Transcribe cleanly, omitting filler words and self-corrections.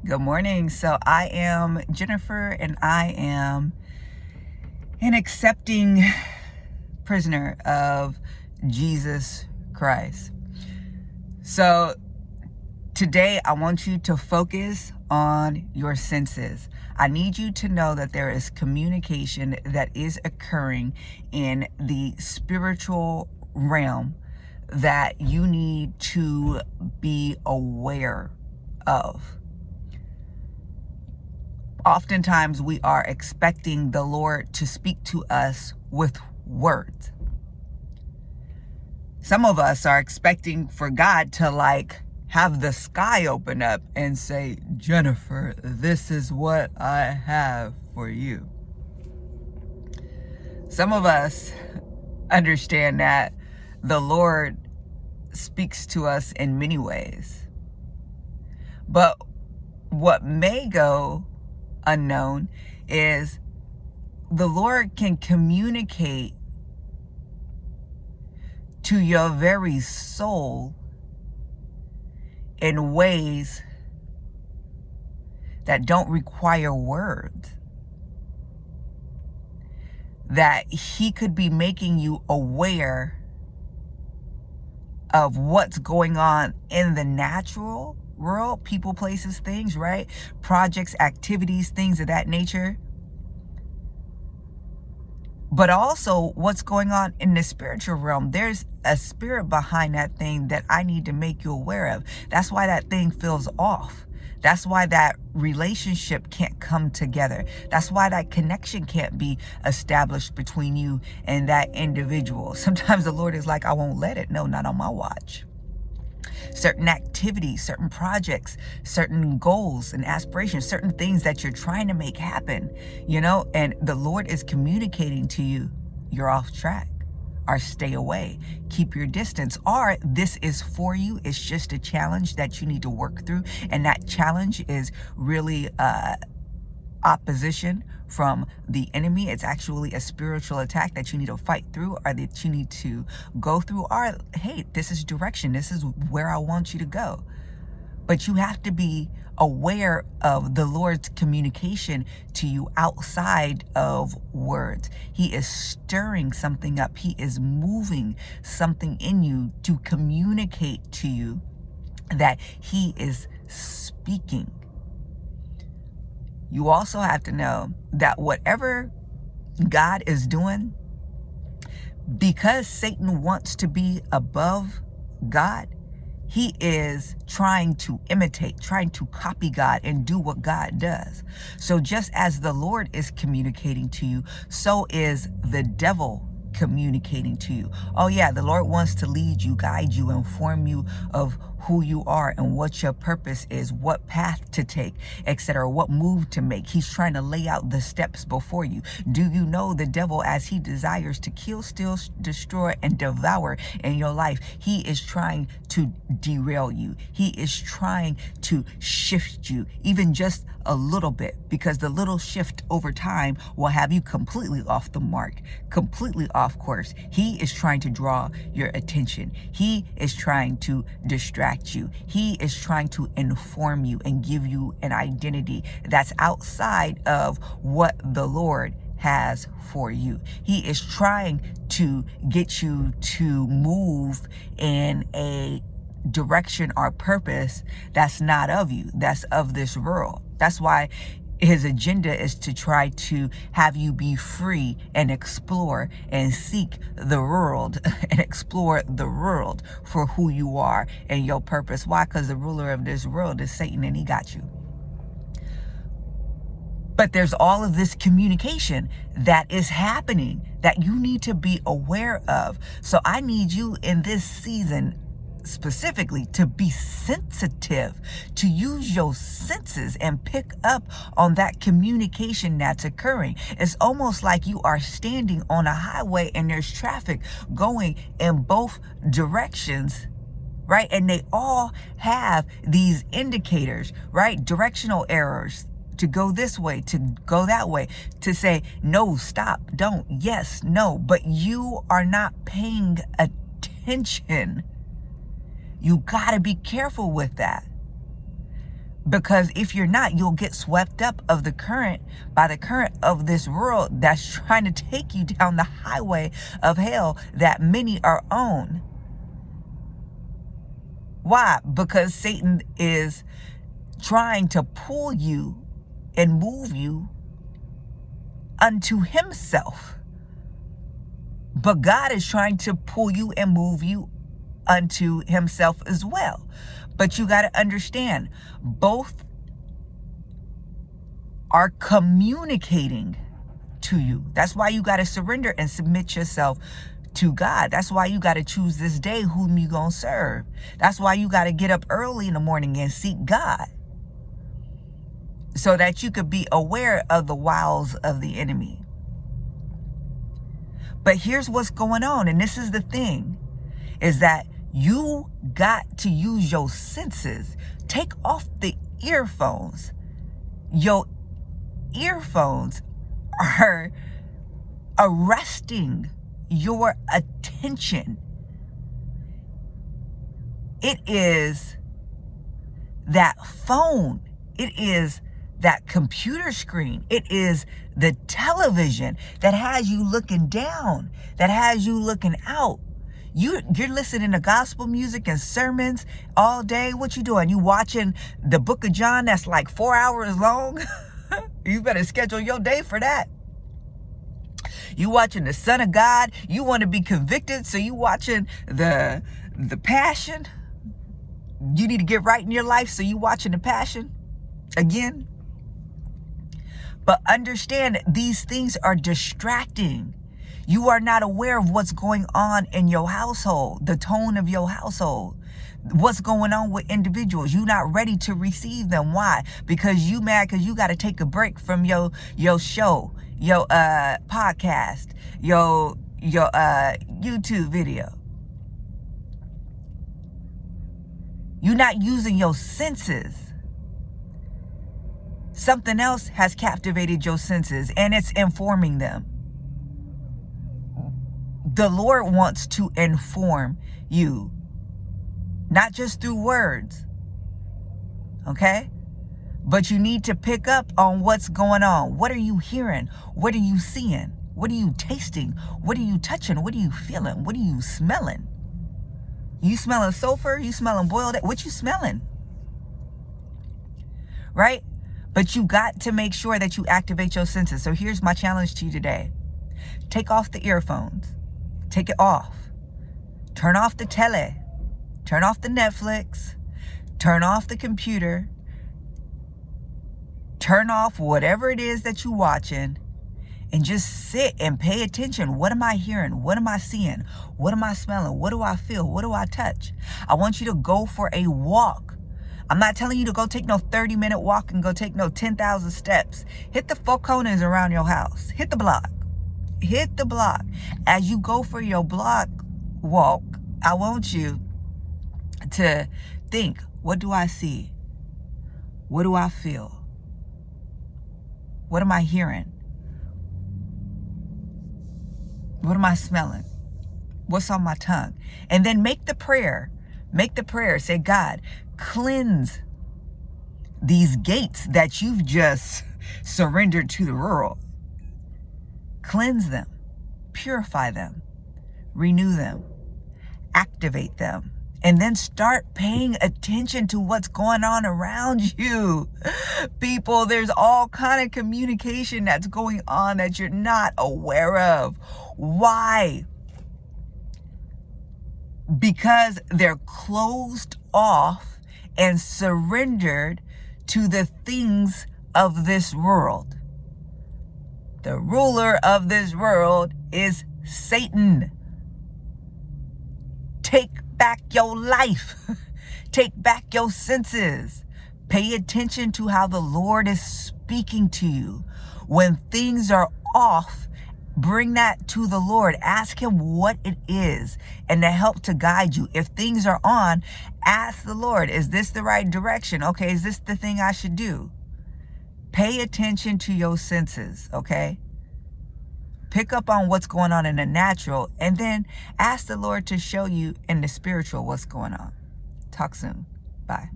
Good morning. So I am Jennifer, and I am an accepting prisoner of Jesus Christ. So today I want you to focus on your senses. I need you to know that there is communication that is occurring in the spiritual realm that you need to be aware of. Oftentimes we are expecting the Lord to speak to us with words. Some of us are expecting for God to have the sky open up and say, Jennifer, this is what I have for you. Some of us understand that the Lord speaks to us in many ways. But what may go unknown is the Lord can communicate to your very soul in ways that don't require words. That He could be making you aware of what's going on in the natural world, people, places, things, right? Projects, activities, things of that nature. But also what's going on in the spiritual realm. There's a spirit behind that thing that I need to make you aware of. That's why that thing feels off. That's why that relationship can't come together. That's why that connection can't be established between you and that individual. Sometimes the Lord is like, I won't let it. No, not on my watch. Certain activities, certain projects, certain goals and aspirations, certain things that you're trying to make happen, and the Lord is communicating to you, you're off track, or stay away, keep your distance, or this is for you. It's just a challenge that you need to work through. And that challenge is really opposition from the enemy. It's actually a spiritual attack that you need to fight through, or that you need to go through, or hey, this is direction, this is where I want you to go. But you have to be aware of the Lord's communication to you outside of words. He is stirring something up. He is moving something in you to communicate to you that He is speaking. You also have to know that whatever God is doing, because Satan wants to be above God, he is trying to imitate, trying to copy God and do what God does. So just as the Lord is communicating to you, so is the devil communicating to you. Oh yeah, the Lord wants to lead you, guide you, inform you of who you are and what your purpose is, what path to take, etc., what move to make. He's trying to lay out the steps before you. Do you know the devil, as he desires to kill, steal, destroy, and devour in your life, he is trying to derail you. He is trying to shift you, even just a little bit, because the little shift over time will have you completely off the mark, completely off course. He is trying to draw your attention. He is trying to distract you. He is trying to inform you and give you an identity that's outside of what the Lord has for you. He is trying to get you to move in a direction or purpose that's not of you, that's of this world. That's why his agenda is to try to have you be free and explore and seek the world and explore the world for who you are and your purpose. Why? Because the ruler of this world is Satan, and he got you. But there's all of this communication that is happening that you need to be aware of. So I need you in this season specifically to be sensitive, to use your senses and pick up on that communication that's occurring. It's almost like you are standing on a highway and there's traffic going in both directions, right? And they all have these indicators, right? Directional errors, to go this way, to go that way, to say, no, stop, don't, yes, no, but you are not paying attention. You got to be careful with that. Because if you're not, you'll get swept up of the current, by the current of this world that's trying to take you down the highway of hell that many are on. Why? Because Satan is trying to pull you and move you unto himself. But God is trying to pull you and move you unto himself as well. But you got to understand, both are communicating to you. That's why you got to surrender and submit yourself to God. That's why you got to choose this day whom you gonna serve. That's why you got to get up early in the morning and seek God, so that you could be aware of the wiles of the enemy. But here's what's going on, and this is the thing, is that you got to use your senses. Take off the earphones. Your earphones are arresting your attention. It is that phone. It is that computer screen. It is the television that has you looking down, that has you looking out. You're listening to gospel music and sermons all day. What you doing? You watching the book of John that's like 4 hours long? You better schedule your day for that. You watching the Son of God. You want to be convicted, so you watching the Passion. You need to get right in your life, so you watching the Passion again. But understand, these things are distracting. You are not aware of what's going on in your household, the tone of your household, what's going on with individuals. You're not ready to receive them. Why? Because you mad because you got to take a break from your show, your podcast, your YouTube video. You're not using your senses. Something else has captivated your senses, and it's informing them. The Lord wants to inform you, not just through words, okay? But you need to pick up on what's going on. What are you hearing? What are you seeing? What are you tasting? What are you touching? What are you feeling? What are you smelling? You smelling sulfur? You smelling boiled egg? What you smelling? Right? But you got to make sure that you activate your senses. So here's my challenge to you today. Take off the earphones. Take it off. Turn off the tele. Turn off the Netflix. Turn off the computer. Turn off whatever it is that you're watching, and just sit and pay attention. What am I hearing? What am I seeing? What am I smelling? What do I feel? What do I touch? I want you to go for a walk. I'm not telling you to go take no 30-minute walk and go take no 10,000 steps. Hit the 4 corners around your house. Hit the block. Hit the block. As you go for your block walk, I want you to think, what do I see? What do I feel? What am I hearing? What am I smelling? What's on my tongue? And then make the prayer. Make the prayer. Say, God, cleanse these gates that you've just surrendered to the world. Cleanse them. Purify them. Renew them. Activate them. And then start paying attention to what's going on around you. People, there's all kind of communication that's going on that you're not aware of. Why? Because they're closed off and surrendered to the things of this world. The ruler of this world is Satan. Take back your life. Take back your senses. Pay attention to how the Lord is speaking to you. When things are off, bring that to the Lord. Ask him what it is and to help to guide you. If things are on, ask the Lord, is this the right direction? Okay, is this the thing I should do? Pay attention to your senses, okay? Pick up on what's going on in the natural, and then ask the Lord to show you in the spiritual what's going on. Talk soon. Bye.